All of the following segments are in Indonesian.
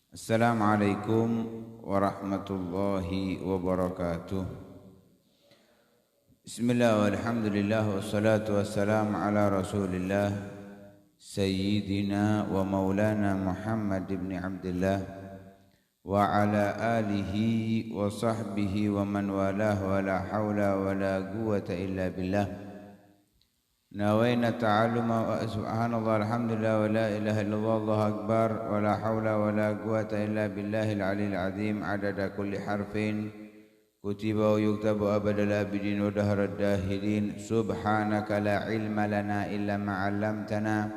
Assalamualaikum warahmatullahi wabarakatuh. Bismillah walhamdulillah wassalatu wassalamu ala rasulillah Sayyidina wa maulana Muhammad ibn Abdullah wa ala alihi wa sahbihi wa man walah wa la hawla wa la quwata illa billah. Nawaina ta'alluma wa subhanallah alhamdulillah wa la ilaha illallah Allahu akbar wa la hawla wa la quwata illa billahil aliyil azim adada kulli harfin kutiba wa yuktabu abadal abidin wa dahrad dahilin subhanaka la ilma lana illa ma 'allamtana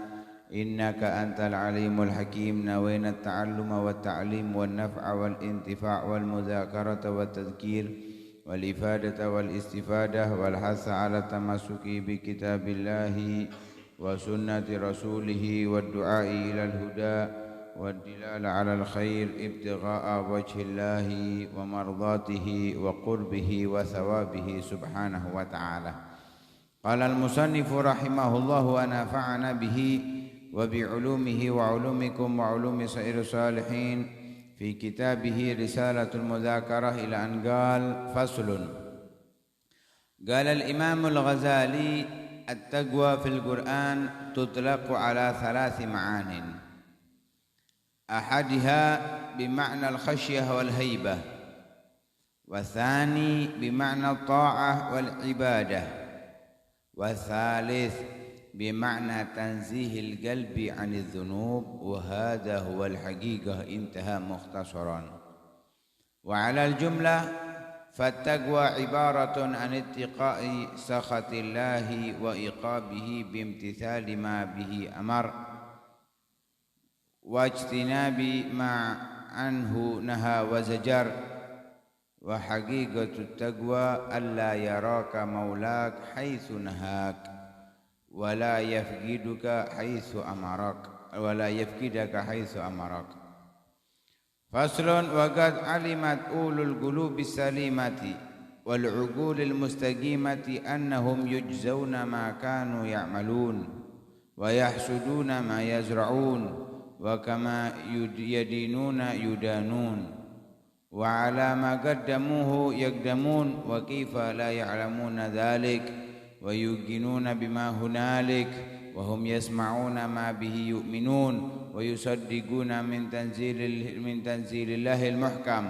innaka antal alimul hakim. Nawaina ta'alluma wa ta'lim wa naf'a wal intifa' wal mudzakarata wa tadhkir والإفادة والاستفادة والحث على التمسك بكتاب الله وسنة رسوله والدعاء إلى الهدى والدلالة على الخير ابتغاء وجه الله ومرضاته وقربه وثوابه سبحانه وتعالى. قال المصنف رحمه الله ونفعنا به وبعلومه وعلومكم وعلوم سائر الصالحين في كتابه رسالة المذاكرة إلى أن قال فصل. قال الإمام الغزالي التقوى في القرآن تطلق على 3 معان، أحدها بمعنى الخشية والهيبة، والثاني بمعنى الطاعة والعبادة، والثالث بمعنى تنزيه القلب عن الذنوب، وهذا هو الحقيقة انتهى مختصرا. وعلى الجملة فالتقوى عبارة عن اتقاء سخط الله وإيقابه بامتثال ما به أمر واجتناب ما عنه نهى وزجر. وحقيقة التقوى ألا يراك مولاك حيث نهاك ولا يفقدك حيث أمرك فصل. وقد علمت أولو القلوب السليمة والعقول المستقيمة أنهم يجزون ما كانوا يعملون ويحسدون ما يزرعون وكما يدينون يدانون وعلى ما قدموه يقدمون وكيف لا يعلمون ذلك ويوقنون بما هنالك وهم يسمعون ما به يؤمنون ويصدقون من تنزيل الله المحكم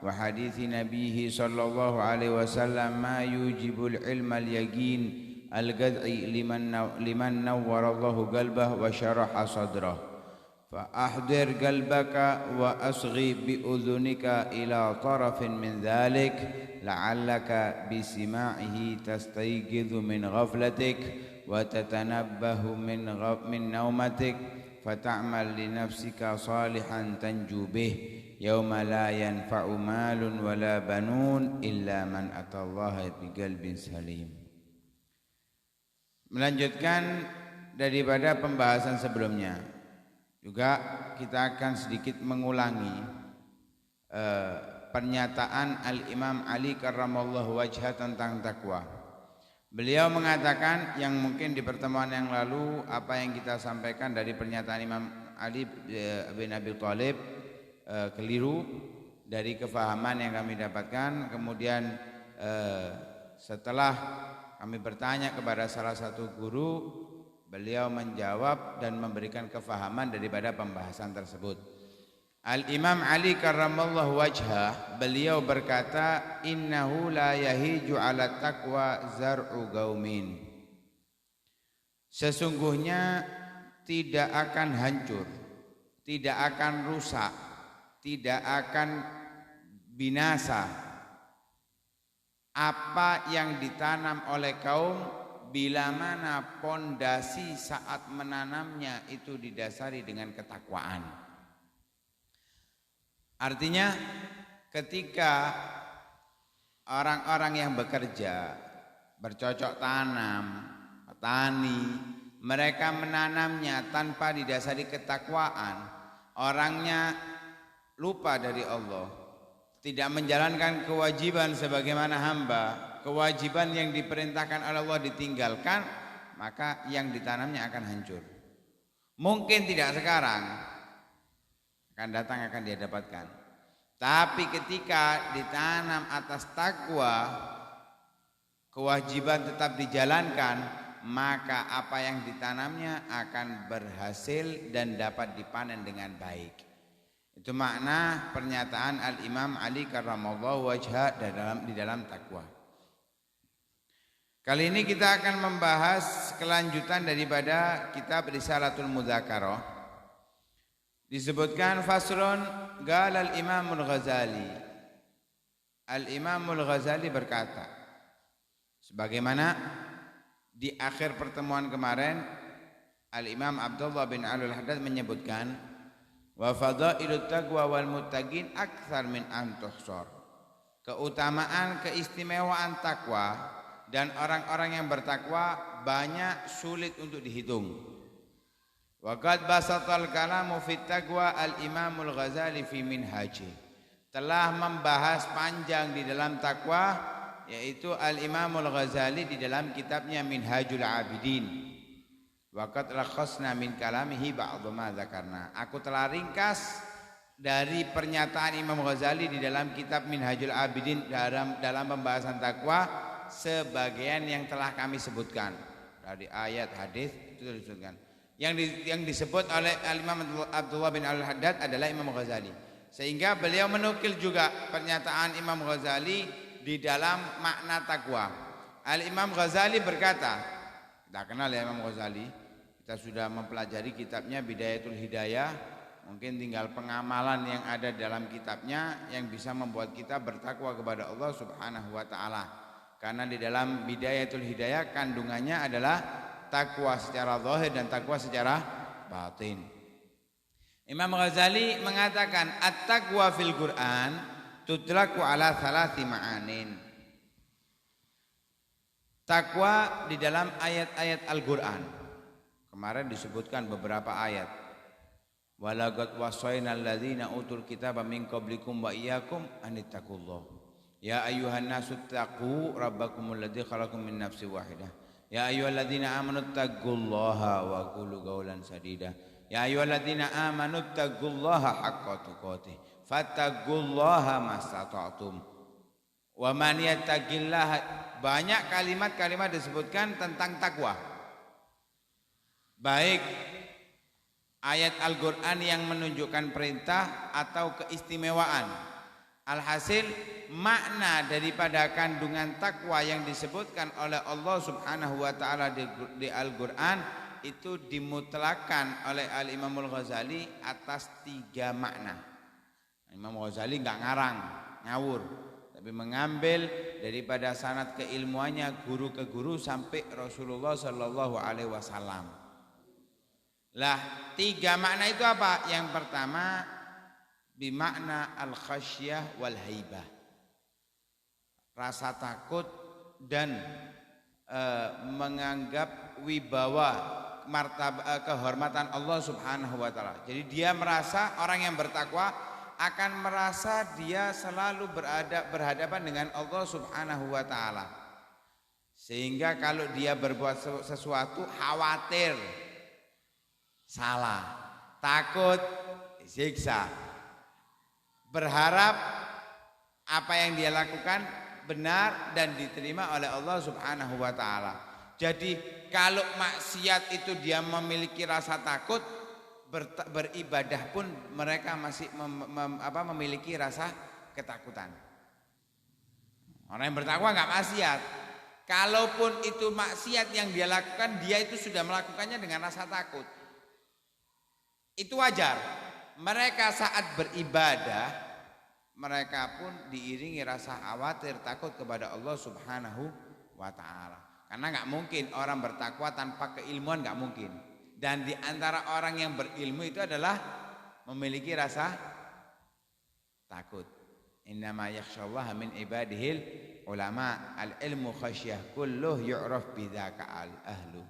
وحديث نبيه صلى الله عليه وسلم ما يوجب العلم اليقين القطعي لمن نور الله قلبه وشرح صدره. فأحضر قلبك وأصغي بأذنك إلى طرف من ذلك لعلك بسماعه تستيقظ من غفلتك وتتنبه من نومتك فتعمل لنفسك صالحا تنجو به يوم لا ينفع مال ولا بنون إلا من أتى الله بقلب سليم. Melanjutkan daripada pembahasan sebelumnya, juga kita akan sedikit mengulangi pernyataan Al-Imam Ali karramallahu wajhah tentang takwa. Beliau mengatakan yang mungkin di pertemuan yang lalu apa yang kita sampaikan dari pernyataan Imam Ali bin Abi Thalib keliru dari kefahaman yang kami dapatkan. Kemudian setelah kami bertanya kepada salah satu guru, beliau menjawab dan memberikan kefahaman daripada pembahasan tersebut. Al-Imam Ali karramallahu wajhah, beliau berkata, innahu la yahiju ala taqwa zar'u gaumin. Sesungguhnya tidak akan hancur, tidak akan rusak, tidak akan binasa apa yang ditanam oleh kaum bila mana pondasi saat menanamnya itu didasari dengan ketakwaan. Artinya ketika orang-orang yang bekerja, bercocok tanam, petani, mereka menanamnya tanpa didasari ketakwaan, orangnya lupa dari Allah, tidak menjalankan kewajiban sebagaimana hamba, kewajiban yang diperintahkan oleh Allah ditinggalkan, maka yang ditanamnya akan hancur. Mungkin tidak sekarang, akan datang, akan dia dapatkan. Tapi ketika ditanam atas takwa, kewajiban tetap dijalankan, maka apa yang ditanamnya akan berhasil dan dapat dipanen dengan baik. Itu makna pernyataan Al-Imam Ali karramallahu wajhah di dalam takwa. Kali ini kita akan membahas kelanjutan daripada kitab Risalatul Mudzakarah. Disebutkan faslun qala al-Imamul Ghazali. Al-Imamul Ghazali berkata, sebagaimana di akhir pertemuan kemarin Al-Imam Abdullah bin Al-Haddad menyebutkan wa fadailut taqwa wal muttaqin aktsar min an tuhsar. Keutamaan, keistimewaan takwa dan orang-orang yang bertakwa banyak sulit untuk dihitung. Wa qad basatal kalamu fit taqwa al-Imamul Ghazali fi minhaji. Telah membahas panjang di dalam takwa yaitu Al-Imamul Ghazali di dalam kitabnya Minhajul Abidin. Wa qad lakhasna min kalamihi ba'd ma dzakarna. Aku telah ringkas dari pernyataan Imam Ghazali di dalam kitab Minhajul Abidin dalam pembahasan takwa sebagian yang telah kami sebutkan dari ayat hadis itu disebutkan. Yang disebut oleh Al-Imam Abdullah bin Al-Haddad adalah Imam Ghazali. Sehingga beliau menukil juga pernyataan Imam Ghazali di dalam makna takwa. Al-Imam Ghazali berkata, kita kenal ya Imam Ghazali, kita sudah mempelajari kitabnya Bidayatul Hidayah. Mungkin tinggal pengamalan yang ada dalam kitabnya yang bisa membuat kita bertakwa kepada Allah Subhanahu wa taala. Karena di dalam Bidayatul Hidayah kandungannya adalah takwa secara zahir dan takwa secara batin. Imam Ghazali mengatakan at-taqwa fil Qur'an tutlaqu ala thalathi ma'anin. Takwa di dalam ayat-ayat Al-Qur'an. Kemarin disebutkan beberapa ayat. Walaqad wasaynal ladzina utul kitaba min qablikum wa iyyakum anittaqullah. Ya ayyuhan nasu taqu rabbakumul ladzi khalaqakum min nafsin wahidah. Ya ayyuhalladzina amanu taqullaha wa qulu qawlan sadida. Ya ayyuhalladzina amanu taqullaha haqqa tuqatih. Fattaqullaha mastata'tum. Wa man yattaqillaha. Banyak kalimat-kalimat disebutkan tentang takwa. Baik ayat Al-Qur'an yang menunjukkan perintah atau keistimewaan. Alhasil makna daripada kandungan takwa yang disebutkan oleh Allah Subhanahu wa taala di Al-Qur'an itu dimutlakan oleh Al-Imamul Ghazali atas 3 makna. Imam Ghazali enggak ngarang, ngawur, tapi mengambil daripada sanad keilmuannya guru ke guru sampai Rasulullah sallallahu alaihi wasallam. Lah, 3 makna itu apa? Yang pertama bimakna al-khasyah wal haibah. Rasa takut dan menganggap wibawa kehormatan Allah Subhanahu wa taala. Jadi dia merasa, orang yang bertakwa akan merasa dia selalu berhadapan dengan Allah Subhanahu wa taala. Sehingga kalau dia berbuat sesuatu khawatir salah, takut siksa. Berharap apa yang dia lakukan benar dan diterima oleh Allah Subhanahu wa taala. Jadi kalau maksiat itu dia memiliki rasa takut, beribadah pun mereka masih memiliki rasa ketakutan. Orang yang bertakwa enggak maksiat. Kalaupun itu maksiat yang dia lakukan, dia itu sudah melakukannya dengan rasa takut. Itu wajar. Mereka saat beribadah, mereka pun diiringi rasa khawatir, takut kepada Allah Subhanahu wa ta'ala. Karena enggak mungkin orang bertakwa tanpa keilmuan, enggak mungkin. Dan di antara orang yang berilmu itu adalah memiliki rasa takut. Innama yakhshallaha min ibadihil ulama. Al-ilmu khasyah kulluh yu'raf bidzaka al-ahlu.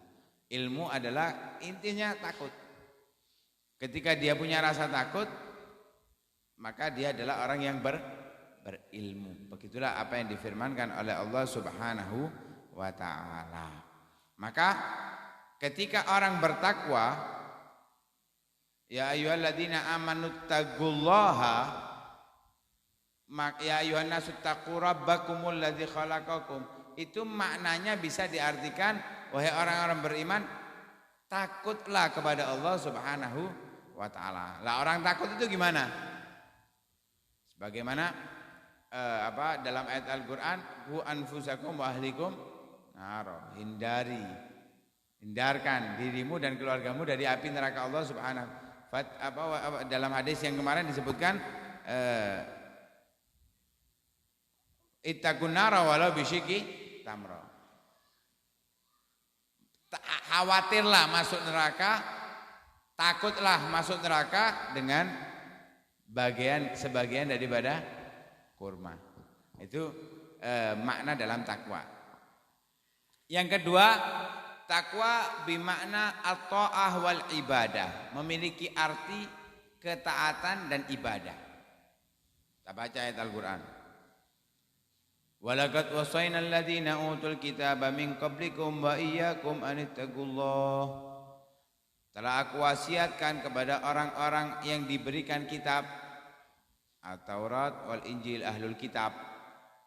Ilmu adalah intinya takut. Ketika dia punya rasa takut, maka dia adalah orang yang berilmu. Begitulah apa yang difirmankan oleh Allah Subhanahu wa ta'ala. Maka ketika orang bertakwa Ya ayyuhalladzina amanu taqullaha ya ayyuhan nasu taqu rabbakumul ladzi khalaqakum. Itu maknanya bisa diartikan wahai orang-orang beriman, takutlah kepada Allah Subhanahu wa taala. Lah orang takut itu gimana? Sebagaimana dalam ayat Al-Qur'an, "Qu anfusakum wa ahlikum nar." Hindarkan dirimu dan keluargamu dari api neraka Allah Subhanahu. Dalam hadis yang kemarin disebutkan ittaqun nara walau bisyiki tamra. Khawatirlah masuk neraka, takutlah masuk neraka dengan sebagian daripada kurma. Itu makna dalam takwa. Yang kedua, takwa bimakna at-ta'ah wal ibadah, memiliki arti ketaatan dan ibadah. Kita baca ayat Al-Qur'an. Walaqad wasaina alladziina utul kitaba min qablikum wa iyyakum an ittaqullah. Telah aku wasiatkan kepada orang-orang yang diberikan kitab At-Taurat wal Injil, ahlul kitab,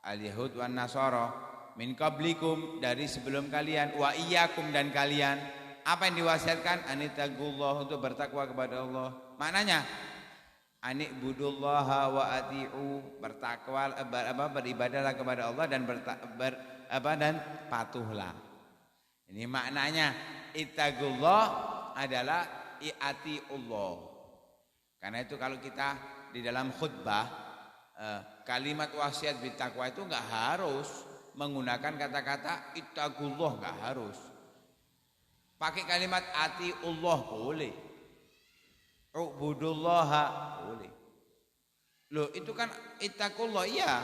al-Yahud wan Nasara, min qablikum, dari sebelum kalian, wa iyyakum, dan kalian. Apa yang diwasiatkan? An ittaqullah, untuk bertakwa kepada Allah. Maknanya ani'budullaha wa ati'u, bertakwa, beribadahlah kepada Allah dan dan patuhlah. Ini maknanya ittaqullah adalah i'atiullah. Karena itu kalau kita di dalam khutbah kalimat wasiat bittaqwa itu enggak harus menggunakan kata-kata ittaqullah, enggak harus. Pakai kalimat atiullah boleh. Ubudullaha boleh. Loh, itu kan ittaqullah, iya.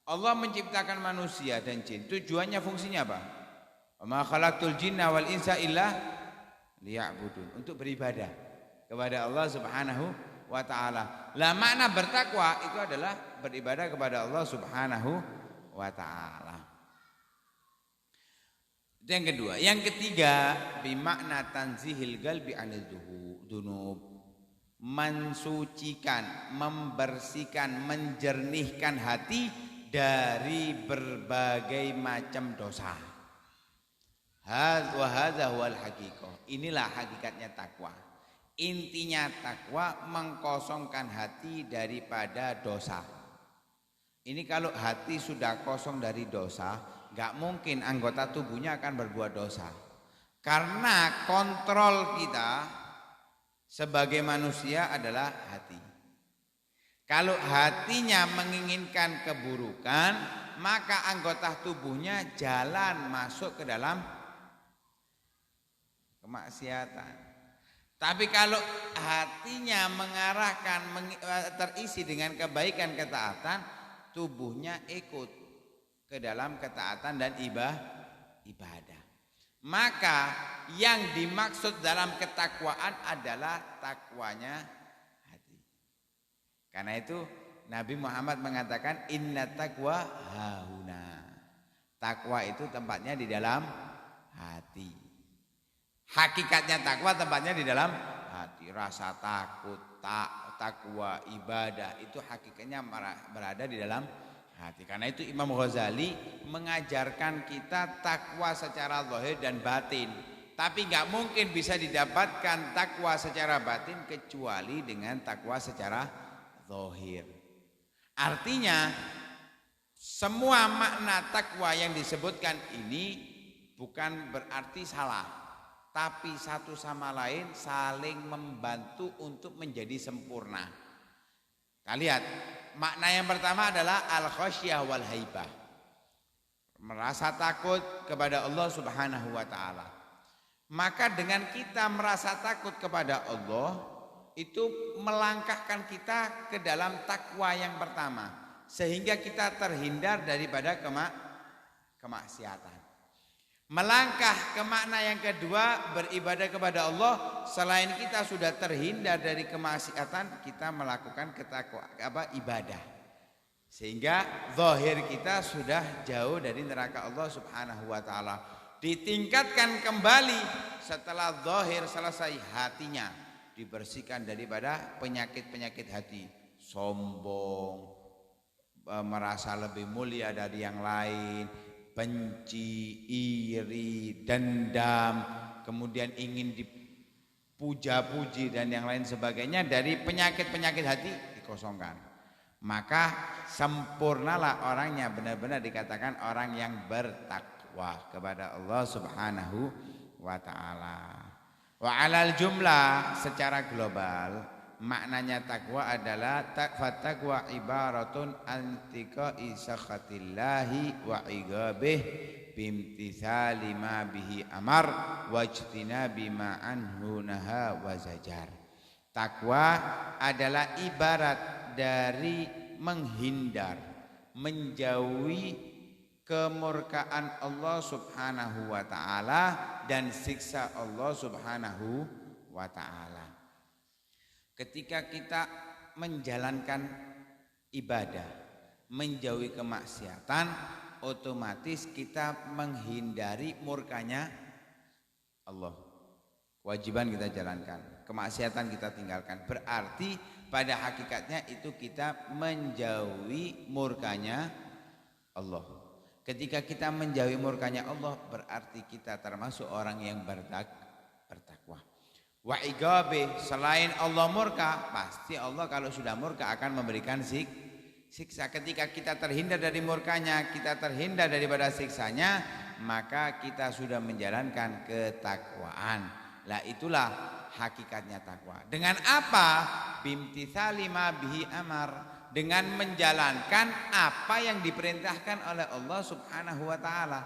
Allah menciptakan manusia dan jin. Tujuannya, fungsinya apa? Wa ma khalaqtul jinna wal insa illa liya'budun, untuk beribadah kepada Allah Subhanahu wa taala. Lah makna bertakwa itu adalah beribadah kepada Allah Subhanahu wa taala. Itu yang kedua. Yang ketiga, bimakna tanzihil qalbi anil dzunub, mensucikan, membersihkan, menjernihkan hati dari berbagai macam dosa. Hadza huwal haqiqah. Inilah hakikatnya takwa. Intinya takwa mengkosongkan hati daripada dosa. Ini kalau hati sudah kosong dari dosa, enggak mungkin anggota tubuhnya akan berbuat dosa. Karena kontrol kita sebagai manusia adalah hati. Kalau hatinya menginginkan keburukan, maka anggota tubuhnya jalan masuk ke dalam kemaksiatan. Tapi kalau hatinya mengarahkan, terisi dengan kebaikan, ketaatan, tubuhnya ikut ke dalam ketaatan dan ibadah. Maka yang dimaksud dalam ketakwaan adalah takwanya hati. Karena itu Nabi Muhammad mengatakan inna taqwa hahuna. Takwa itu tempatnya di dalam hati. Hakikatnya takwa tempatnya di dalam hati. Rasa takut, takwa, ibadah itu hakikatnya berada di dalam hati. Karena itu Imam Ghazali mengajarkan kita takwa secara zahir dan batin. Tapi nggak mungkin bisa didapatkan takwa secara batin kecuali dengan takwa secara zahir. Artinya semua makna takwa yang disebutkan ini bukan berarti salah, tapi satu sama lain saling membantu untuk menjadi sempurna. Kita lihat, makna yang pertama adalah al-khasyah wal haibah, merasa takut kepada Allah Subhanahu wa taala. Maka dengan kita merasa takut kepada Allah, itu melangkahkan kita ke dalam takwa yang pertama, sehingga kita terhindar daripada kemaksiatan. Melangkah ke makna yang kedua, beribadah kepada Allah, selain kita sudah terhindar dari kemaksiatan, kita melakukan ibadah, sehingga zahir kita sudah jauh dari neraka Allah Subhanahu wa taala. Ditingkatkan kembali setelah zahir selesai, hatinya dibersihkan daripada penyakit-penyakit hati, sombong, merasa lebih mulia dari yang lain, benci, iri, dendam, kemudian ingin dipuja-puji dan yang lain sebagainya. Dari penyakit-penyakit hati dikosongkan. Maka sempurnalah orangnya, benar-benar dikatakan orang yang bertakwa kepada Allah Subhanahu wa ta'ala. Wa alal jumlah, secara global maknanya takwa adalah taqwa ibaratun antika isakhatillahi wa igabih bimtithali ma bihi amar wajtinabi ma anhu naha wa zajar. Takwa adalah ibarat dari menghindar, menjauhi kemurkaan Allah Subhanahu wa ta'ala dan siksa Allah Subhanahu wa ta'ala. Ketika kita menjalankan ibadah, menjauhi kemaksiatan, otomatis kita menghindari murkanya Allah. Kewajiban kita jalankan, kemaksiatan kita tinggalkan. Berarti pada hakikatnya itu kita menjauhi murkanya Allah. Ketika kita menjauhi murkanya Allah, berarti kita termasuk orang yang bertakwa. Wa igabe, selain Allah murka, pasti Allah kalau sudah murka akan memberikan siksa. Ketika kita terhindar dari murkanya, kita terhindar daripada siksanya, maka kita sudah menjalankan ketakwaan. Lah itulah hakikatnya takwa. Dengan apa? Bimtitsali ma bihi amar, dengan menjalankan apa yang diperintahkan oleh Allah Subhanahu wa ta'ala.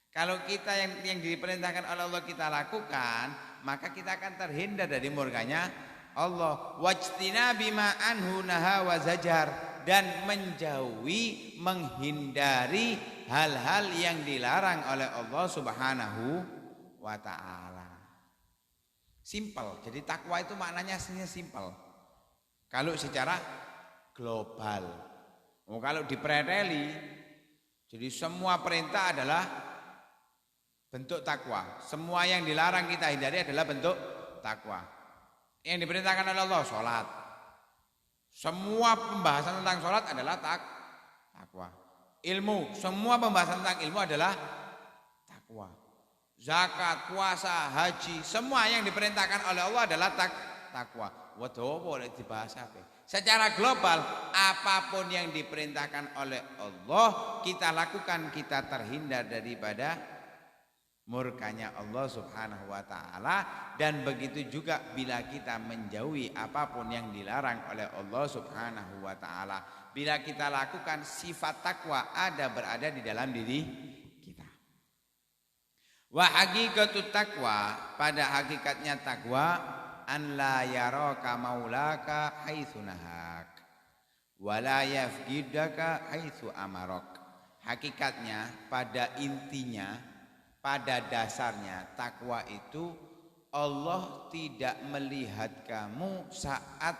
Kalau kita yang diperintahkan oleh Allah kita lakukan, maka kita akan terhindar dari murkanya Allah. Wajtinabi ma anhu naha wa zajar, dan menjauhi, menghindari hal-hal yang dilarang oleh Allah Subhanahu wa ta'ala. Simpel. Jadi takwa itu maknanya aslinya simpel. Kalau secara global. Kalau dipreteli, jadi semua perintah adalah bentuk takwa. Semua yang dilarang kita hindari adalah bentuk takwa. Yang diperintahkan oleh Allah, sholat. Semua pembahasan tentang sholat adalah takwa. Ilmu, semua pembahasan tentang ilmu adalah takwa. Zakat, puasa, haji, semua yang diperintahkan oleh Allah adalah takwa. Waduh, boleh dibahas apa? Secara global, apapun yang diperintahkan oleh Allah kita lakukan, kita terhindar daripada murkanya Allah Subhanahu wa ta'ala. Dan begitu juga bila kita menjauhi apapun yang dilarang oleh Allah Subhanahu wa ta'ala, bila kita lakukan, sifat takwa berada di dalam diri kita. Wa haqiqatut taqwa, pada hakikatnya takwa, an la yaraka maulaka haitsu nahak wa la yafqidaka haitsu amarok. Hakikatnya, pada intinya, pada dasarnya, takwa itu Allah tidak melihat kamu saat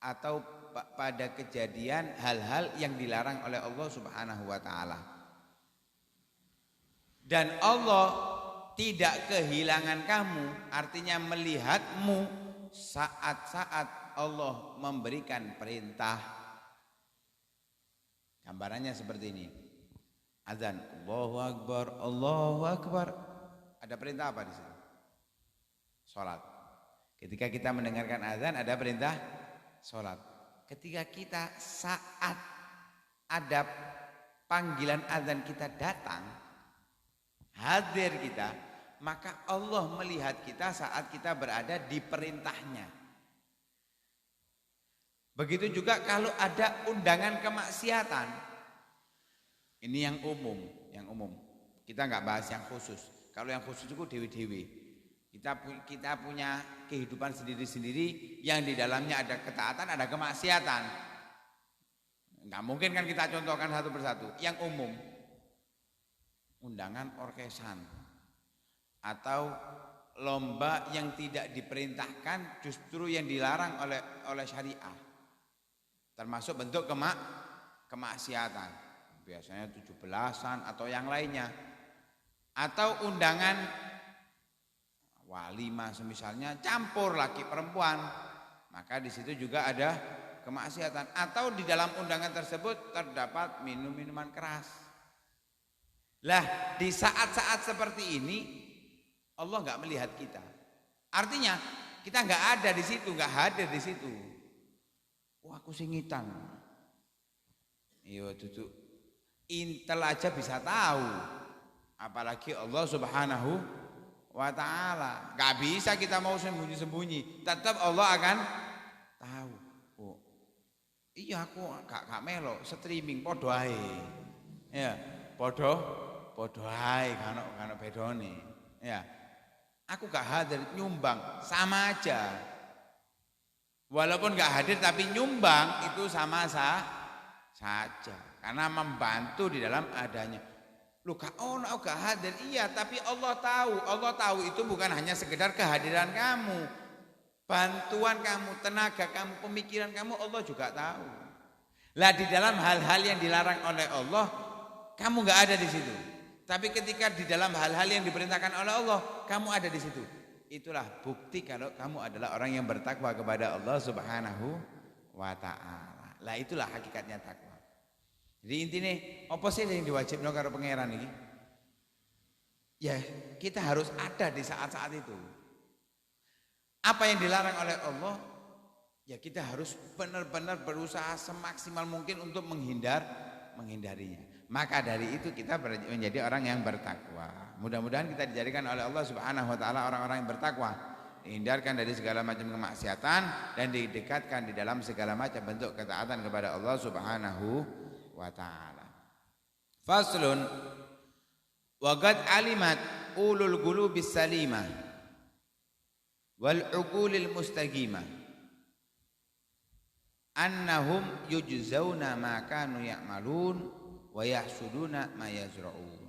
atau pada kejadian hal-hal yang dilarang oleh Allah Subhanahu wa ta'ala. Dan Allah tidak kehilangan kamu, artinya melihatmu saat-saat Allah memberikan perintah. Gambarannya seperti ini. Azan, Allahu Akbar, Allahu Akbar. Ada perintah apa di situ? Salat. Ketika kita mendengarkan azan ada perintah salat. Ketika kita saat ada panggilan azan kita datang, hadir kita, maka Allah melihat kita saat kita berada di perintahnya. Begitu juga kalau ada undangan kemaksiatan. Ini yang umum, Kita nggak bahas yang khusus. Kalau yang khusus itu dewi-dewi. Kita punya kehidupan sendiri-sendiri yang di dalamnya ada ketaatan, ada kemaksiatan. Nggak mungkin kan kita contohkan satu persatu. Yang umum, undangan orkesan atau lomba yang tidak diperintahkan justru yang dilarang oleh syariah, termasuk bentuk kemaksiatan, biasanya 17-an atau yang lainnya. Atau undangan walimah semisalnya campur laki perempuan, maka di situ juga ada kemaksiatan. Atau di dalam undangan tersebut terdapat minuman keras. Lah di saat-saat seperti ini Allah nggak melihat kita. Artinya kita nggak ada di situ, nggak hadir di situ. Wah aku singitan. Iya duduk. Intel aja bisa tahu. Apalagi Allah Subhanahu wa ta'ala. Gak bisa kita mau sembunyi-sembunyi. Tetap Allah akan tahu. Oh, iya aku gak melo streaming podo ae. Ya, podo ae kan bedone. Ya. Aku gak hadir nyumbang sama aja. Walaupun gak hadir tapi nyumbang itu sama saja. Karena membantu di dalam adanya. Loh gak hadir, iya tapi Allah tahu itu bukan hanya sekedar kehadiran kamu, bantuan kamu, tenaga kamu, pemikiran kamu Allah juga tahu. Lah di dalam hal-hal yang dilarang oleh Allah kamu nggak ada di situ, tapi ketika di dalam hal-hal yang diperintahkan oleh Allah kamu ada di situ, itulah bukti kalau kamu adalah orang yang bertakwa kepada Allah Subhanahu wa ta'ala. Lah itulah hakikatnya takwa. Jadi intinya apa sih yang diwajibkan karo pangeran ini? Ya kita harus ada di saat-saat itu. Apa yang dilarang oleh Allah, ya kita harus benar-benar berusaha semaksimal mungkin untuk menghindarinya. Maka dari itu kita menjadi orang yang bertakwa. Mudah-mudahan kita dijadikan oleh Allah Subhanahu wa ta'ala orang-orang yang bertakwa. Dihindarkan dari segala macam kemaksiatan dan didekatkan di dalam segala macam bentuk ketaatan kepada Allah Subhanahu wa ta'ala. Faslun wa qad alimat ulul qulubis salimah wal uqulil mustaqimah annahum yujzauna ma kanu ya'malun wa yahsuduna ma yazra'un.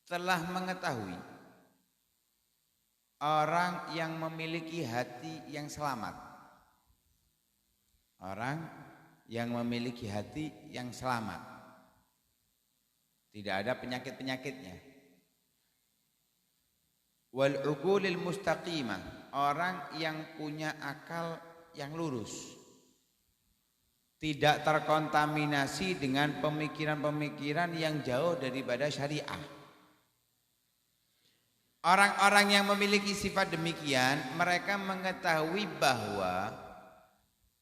Telah mengetahui orang yang memiliki hati yang selamat, orang yang memiliki hati yang selamat, tidak ada penyakit-penyakitnya. Wal uqulil mustaqimah, orang yang punya akal yang lurus, tidak terkontaminasi dengan pemikiran-pemikiran yang jauh daripada syariah. Orang-orang yang memiliki sifat demikian, mereka mengetahui bahwa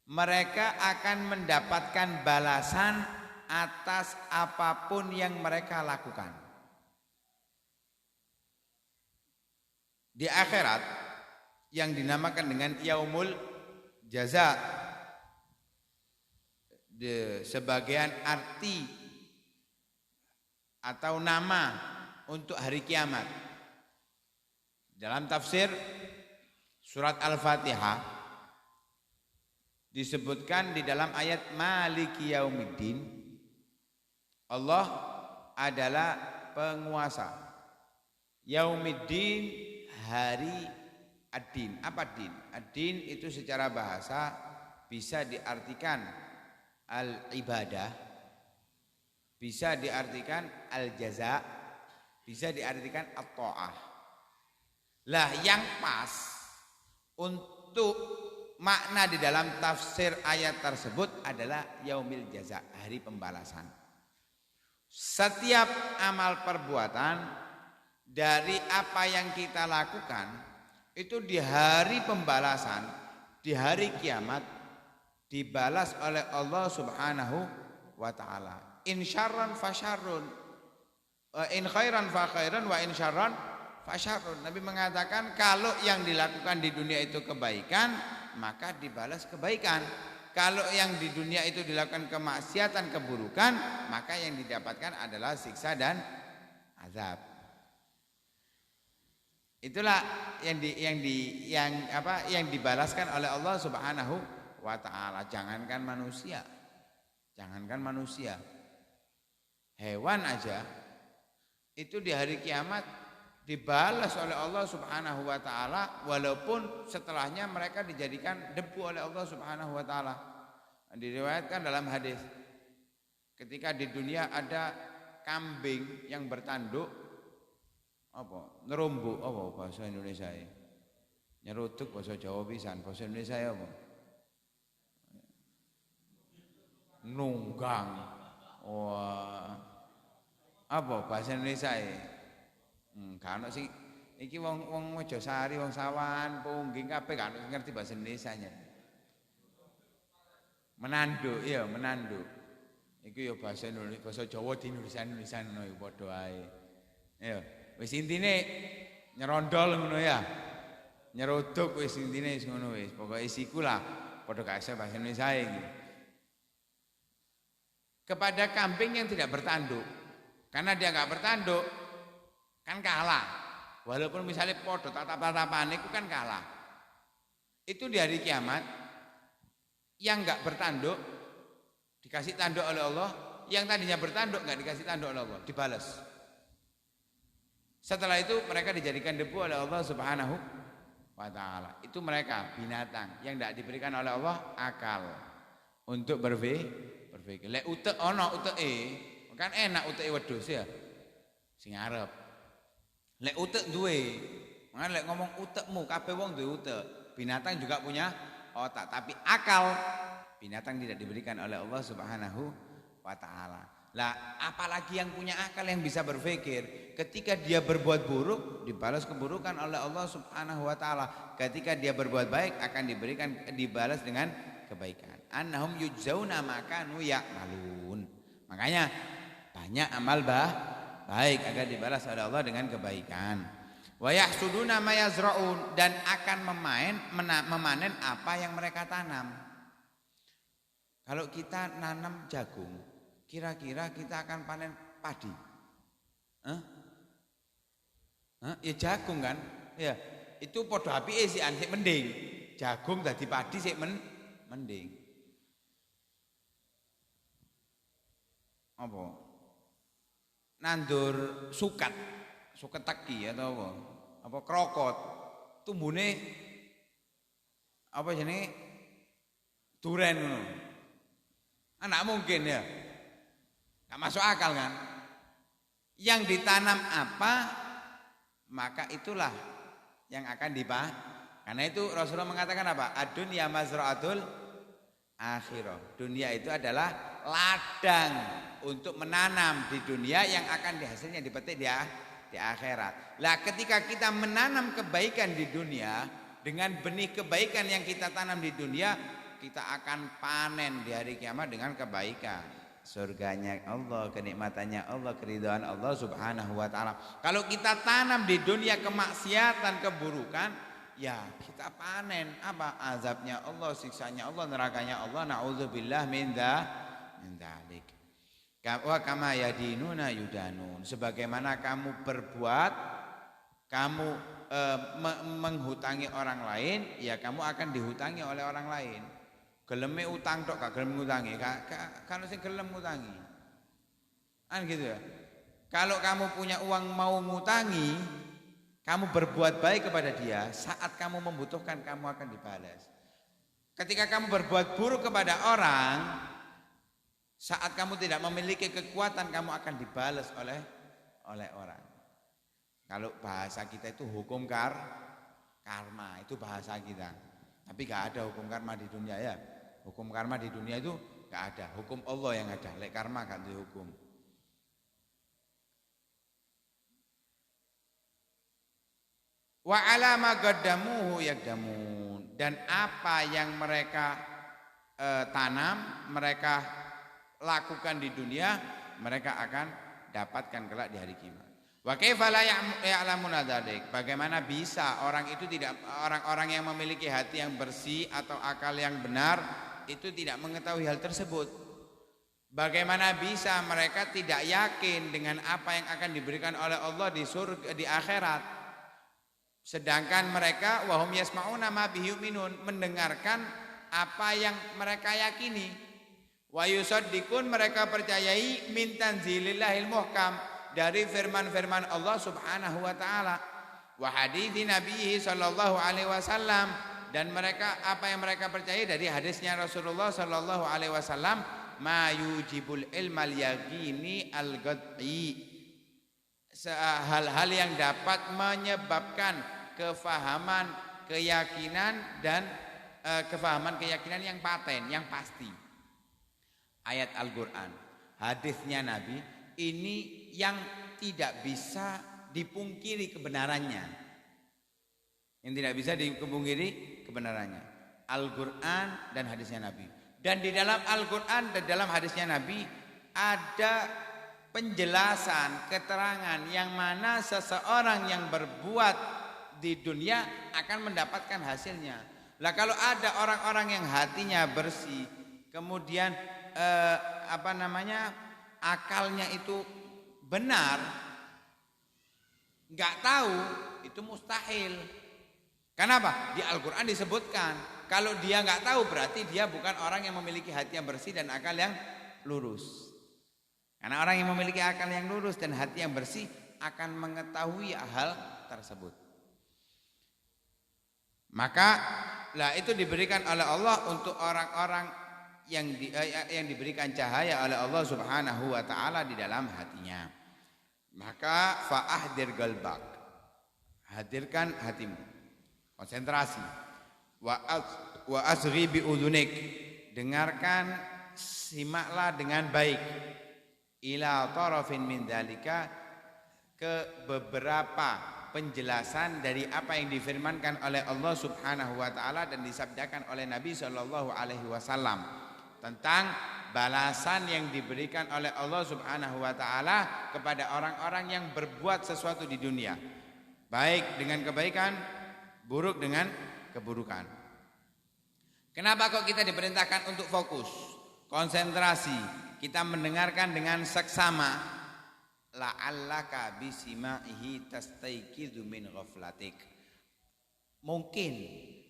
mereka akan mendapatkan balasan atas apapun yang mereka lakukan. Di akhirat yang dinamakan dengan yaumul jaza, sebagian arti atau nama untuk hari kiamat. Dalam tafsir surat Al-Fatihah disebutkan di dalam ayat Maliki Yaumiddin, Allah adalah penguasa. Yaumiddin, hari ad-din. Apa din? Ad-din itu secara bahasa bisa diartikan al-ibadah, bisa diartikan al-jaza, bisa diartikan at-ta'ah. Lah yang pas untuk makna di dalam tafsir ayat tersebut adalah yaumil jaza, hari pembalasan. Setiap amal perbuatan dari apa yang kita lakukan itu di hari pembalasan, di hari kiamat dibalas oleh Allah Subhanahu wa ta'ala. In syarran fa syarrun, in khairan fa khairan, wa in syarran fa syarrun. Nabi mengatakan kalau yang dilakukan di dunia itu kebaikan, maka dibalas kebaikan. Kalau yang di dunia itu dilakukan kemaksiatan, keburukan, maka yang didapatkan adalah siksa dan azab. Itulah yang dibalaskan oleh Allah Subhanahu wa ta'ala. Jangankan manusia, hewan aja itu di hari kiamat dibalas oleh Allah Subhanahu wa ta'ala, walaupun setelahnya mereka dijadikan debu oleh Allah Subhanahu wa ta'ala. Diriwayatkan dalam hadis, ketika di dunia ada kambing yang bertanduk, Apa? Nerumbuk apa bahasa Indonesia e? Nyeruduk bahasa Jawa pisan, bahasa Indonesia apa? Nunggang. Wah. Apa bahasa Indonesia e? Kan sing iki wong Mojosari, wong Sawan, Pungging kabeh kan ngerti bahasa Indonesianya. Menanduk, iya menanduk. Iku ya bahasa Indonesia, bahasa Jawa di Indonesia ngono ya padha ae. Ya, wis intine nyerondol ngono ya. Nyeruduk wis intine wis ngono wis. Pokoke isiku lah padha gak bahasa Indonesia iki. Kepada kambing yang tidak bertanduk. Karena dia enggak bertanduk kan kalah. Walaupun misalnya padha tatap-tatapan itu kan kalah. Itu di hari kiamat yang enggak bertanduk dikasih tanduk oleh Allah, yang tadinya bertanduk enggak dikasih tanduk oleh Allah, dibalas. Setelah itu mereka dijadikan debu oleh Allah Subhanahu wa taala. Itu mereka binatang yang enggak diberikan oleh Allah akal untuk berpikir. Lek utek ana uteke, kan enak uteke wedhus ya. Sing arep. Lek utek duwe. Mangane lek ngomong utekmu kabeh wong duwe utek. Binatang juga punya otak, tapi akal binatang tidak diberikan oleh Allah Subhanahu wa taala. Lah, apalagi yang punya akal yang bisa berpikir, ketika dia berbuat buruk dibalas keburukan oleh Allah Subhanahu wa taala. Ketika dia berbuat baik akan dibalas dengan kebaikan. Annahum yujzauna ma kanu ya'malun. Makanya banyak amal baik agar dibalas oleh Allah dengan kebaikan. Wa yahsuduna ma yazra'un, dan akan memanen apa yang mereka tanam. Kalau kita nanam jagung, kira-kira kita akan panen padi. Ya jagung kan? Ya, itu padha apike sik mending. Jagung dadi padi sik mending. Apa? Nandur suket teki atau apa? Apa krokot. Tumbune apa jenenge? Duren ngono. Anak mungkin ya. Gak masuk akal kan? Yang ditanam apa, maka itulah yang akan Karena itu Rasulullah mengatakan apa? Ad-dunya mazra'atul akhirah. Dunia itu adalah ladang untuk menanam di dunia yang akan hasilnya dipetik di akhirat. Lah ketika kita menanam kebaikan di dunia dengan benih kebaikan yang kita tanam di dunia, kita akan panen di hari kiamat dengan kebaikan. Surganya Allah, kenikmatannya Allah, keridhaan Allah Subhanahu wa taala. Kalau kita tanam di dunia kemaksiatan, keburukan, ya kita panen apa? Azabnya Allah, siksanya Allah, nerakanya Allah. Nauzubillah min dzalik. Wa kama yadinuna yudanun. Sebagaimana kamu berbuat, kamu menghutangi orang lain, ya kamu akan dihutangi oleh orang lain. Geleme utang tok gak gelem ngutangi, kalau sing gelem ngutangi. Kan gitu ya. Kalau kamu punya uang mau ngutangi, kamu berbuat baik kepada dia, saat kamu membutuhkan kamu akan dibalas. Ketika kamu berbuat buruk kepada orang, saat kamu tidak memiliki kekuatan kamu akan dibalas oleh orang. Kalau bahasa kita itu hukum karma, itu bahasa kita. Tapi gak ada hukum karma di dunia ya. Hukum karma di dunia itu gak ada. Hukum Allah yang ada. Lek karma gak dihukum. Wa alama qaddamuhu yaqdamun, dan apa yang mereka tanam, mereka lakukan di dunia, mereka akan dapatkan kelak di hari kiamat. Wa kaifa la ya'lamuna dzalik? Bagaimana bisa orang-orang yang memiliki hati yang bersih atau akal yang benar itu tidak mengetahui hal tersebut? Bagaimana bisa mereka tidak yakin dengan apa yang akan diberikan oleh Allah di surga, di akhirat? Sedangkan mereka wahum yasma'una ma bihi yu'minun, mendengarkan apa yang mereka yakini. Wa yusaddiqun, mereka percayai min tanzilillahil muhkam, dari firman-firman Allah Subhanahu wa taala, wa hadithi nabiyhi sallallahu alaihi wasallam, dan mereka apa yang mereka percaya dari hadisnya Rasulullah sallallahu alaihi wasallam, ma yujibul ilmal yaqini al-qat'i, hal-hal yang dapat menyebabkan kefahaman, keyakinan dan kefahaman keyakinan yang paten, yang pasti. Ayat Al-Qur'an, hadisnya Nabi, ini yang tidak bisa dipungkiri kebenarannya. Yang tidak bisa dipungkiri kebenarannya. Al-Qur'an dan hadisnya Nabi. Dan di dalam Al-Qur'an dan dalam hadisnya Nabi ada penjelasan, keterangan yang mana seseorang yang berbuat di dunia akan mendapatkan hasilnya. Lah kalau ada orang-orang yang hatinya bersih, kemudian akalnya itu benar, nggak tahu, itu mustahil. Kenapa? Di Al-Quran disebutkan kalau dia nggak tahu berarti dia bukan orang yang memiliki hati yang bersih dan akal yang lurus. Karena orang yang memiliki akal yang lurus dan hati yang bersih akan mengetahui hal tersebut. Maka lah itu diberikan oleh Allah untuk orang-orang yang diberikan cahaya oleh Allah Subhanahu wa taala di dalam hatinya. Maka fa'ahdir qalbak. Hadirkan hatimu. Konsentrasi. Wa asghi bi udhunik. Dengarkan, simaklah dengan baik. Ila tarafin min dzalika, ke beberapa penjelasan dari apa yang difirmankan oleh Allah Subhanahu wa taala dan disabdakan oleh Nabi sallallahu alaihi wasallam tentang balasan yang diberikan oleh Allah Subhanahu wa taala kepada orang-orang yang berbuat sesuatu di dunia, baik dengan kebaikan, buruk dengan keburukan. Kenapa kok kita diperintahkan untuk fokus, konsentrasi, kita mendengarkan dengan seksama? La'allaka bisima'ihi tastaiqizu min ghaflatik. Mungkin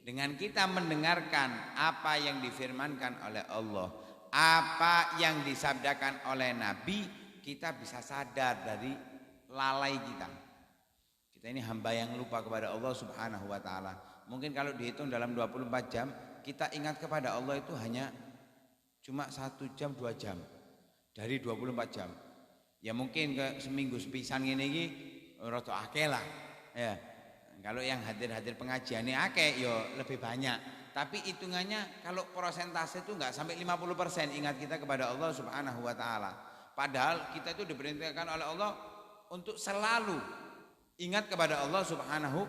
dengan kita mendengarkan apa yang difirmankan oleh Allah, apa yang disabdakan oleh Nabi, kita bisa sadar dari lalai kita. Kita ini hamba yang lupa kepada Allah Subhanahu wa taala. Mungkin kalau dihitung dalam 24 jam, kita ingat kepada Allah itu hanya cuma 1 jam 2 jam dari 24 jam. Ya mungkin ke seminggu sepisan ngene iki rada akeh lah. Ya. Kalau yang hadir-hadir pengajian ini akeh ya lebih banyak. Tapi hitungannya kalau persentase itu enggak sampai 50% ingat kita kepada Allah Subhanahu wa taala. Padahal kita itu diperintahkan oleh Allah untuk selalu ingat kepada Allah Subhanahu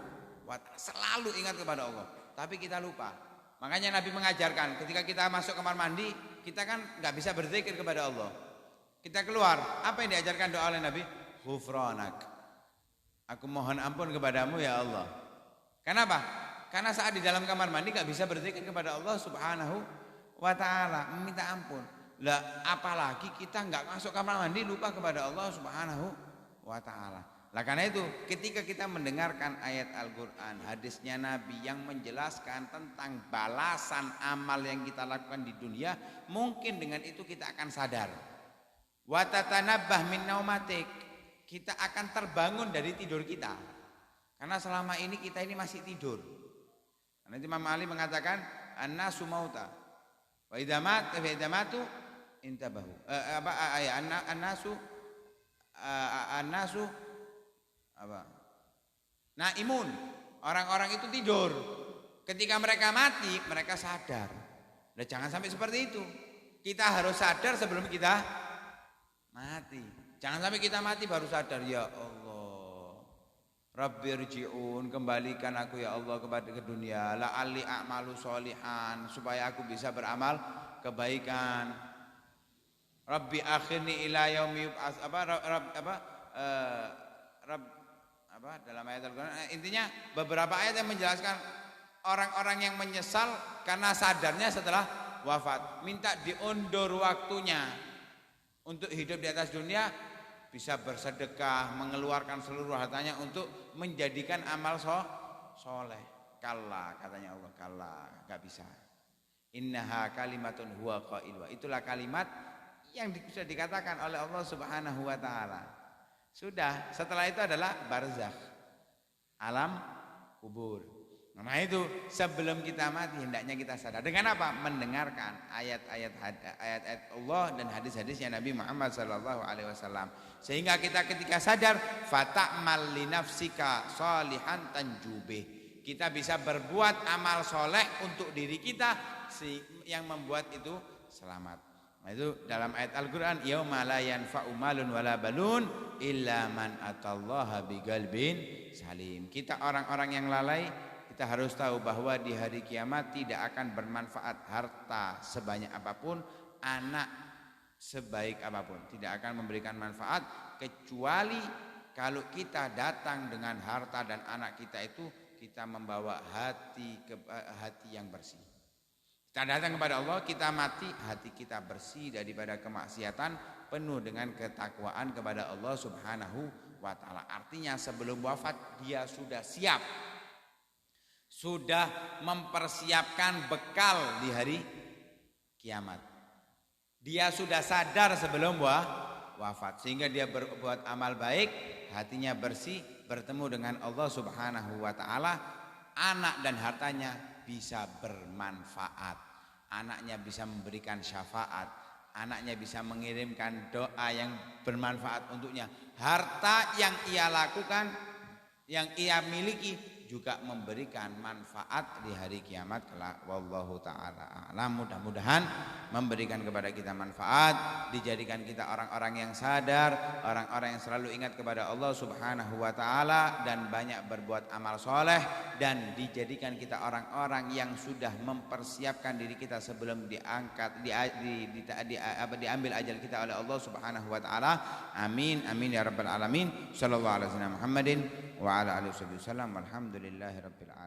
wa taala, selalu ingat kepada Allah. Tapi kita lupa. Makanya Nabi mengajarkan ketika kita masuk kamar mandi, kita kan enggak bisa berzikir kepada Allah. Kita keluar, apa yang diajarkan doa oleh Nabi? Ghufranak. Aku mohon ampun kepadamu ya Allah. Kenapa? Karena saat di dalam kamar mandi gak bisa berzikir kepada Allah Subhanahu wa taala, meminta ampun. Lah apalagi kita gak masuk kamar mandi lupa kepada Allah Subhanahu wa taala. Lah karena itu ketika kita mendengarkan ayat Al-Qur'an, hadisnya Nabi yang menjelaskan tentang balasan amal yang kita lakukan di dunia, mungkin dengan itu kita akan sadar. Wa tatanabbah min naumatik, kita akan terbangun dari tidur kita. Karena selama ini kita ini masih tidur. Karena Imam Ali mengatakan annasu mauta. Wa idza matu intabahu. Annasu naimun. Orang-orang itu tidur. Ketika mereka mati, mereka sadar. Nah, jangan sampai seperti itu. Kita harus sadar sebelum kita mati. Jangan sampai kita mati baru sadar, ya Allah. Rabbirji'un, kembalikan aku ya Allah ke dunia. La'alli a'malu sholihan, supaya aku bisa beramal kebaikan. Rabbi akhirni ila yaumi yub'ats dalam ayat Al-Qur'an. Intinya beberapa ayat yang menjelaskan orang-orang yang menyesal karena sadarnya setelah wafat, minta diundur waktunya untuk hidup di atas dunia, bisa bersedekah, mengeluarkan seluruh hartanya untuk menjadikan amal soleh. Kalla, katanya Allah, kalla, gak bisa. Innaha kalimatun huwa qailuha. Itulah kalimat yang sudah dikatakan oleh Allah Subhanahu wa taala. Sudah, setelah itu adalah barzakh, alam kubur. Nah itu sebelum kita mati hendaknya kita sadar. Dengan apa? Mendengarkan ayat-ayat Allah dan hadis-hadisnya Nabi Muhammad SAW. Sehingga kita ketika sadar, fata'mal li nafsika sholihan tanjubih. Kita bisa berbuat amal soleh untuk diri kita yang membuat itu selamat. Nah itu dalam ayat Al-Quran, yauma la yanfa'u malun wala balun illa man atallaha biqalbin salim. Kita orang-orang yang lalai, kita harus tahu bahwa di hari kiamat tidak akan bermanfaat harta sebanyak apapun, anak sebaik apapun, tidak akan memberikan manfaat kecuali kalau kita datang dengan harta dan anak kita itu kita membawa hati yang bersih. Kita datang kepada Allah, kita mati, hati kita bersih daripada kemaksiatan, penuh dengan ketakwaan kepada Allah Subhanahu wa ta'ala. Artinya sebelum wafat dia sudah siap, sudah mempersiapkan bekal di hari kiamat. Dia sudah sadar sebelum wafat, sehingga dia berbuat amal baik, hatinya bersih, bertemu dengan Allah Subhanahu wa ta'ala. Anak dan hartanya bisa bermanfaat, anaknya bisa memberikan syafaat, anaknya bisa mengirimkan doa yang bermanfaat untuknya. Harta yang ia lakukan, yang ia miliki juga memberikan manfaat di hari kiamat kelak. Wallahu ta'ala a'lam. Mudah-mudahan memberikan kepada kita manfaat, dijadikan kita orang-orang yang sadar, orang-orang yang selalu ingat kepada Allah Subhanahu wa ta'ala dan banyak berbuat amal soleh, dan dijadikan kita orang-orang yang sudah mempersiapkan diri kita sebelum diangkat diambil ajal kita oleh Allah Subhanahu wa ta'ala. Amin amin ya rabbal alamin. Sallallahu alaihi wasallam Muhammadin wa ala alihi wasallam. Walhamdulillahi rabbil alamin.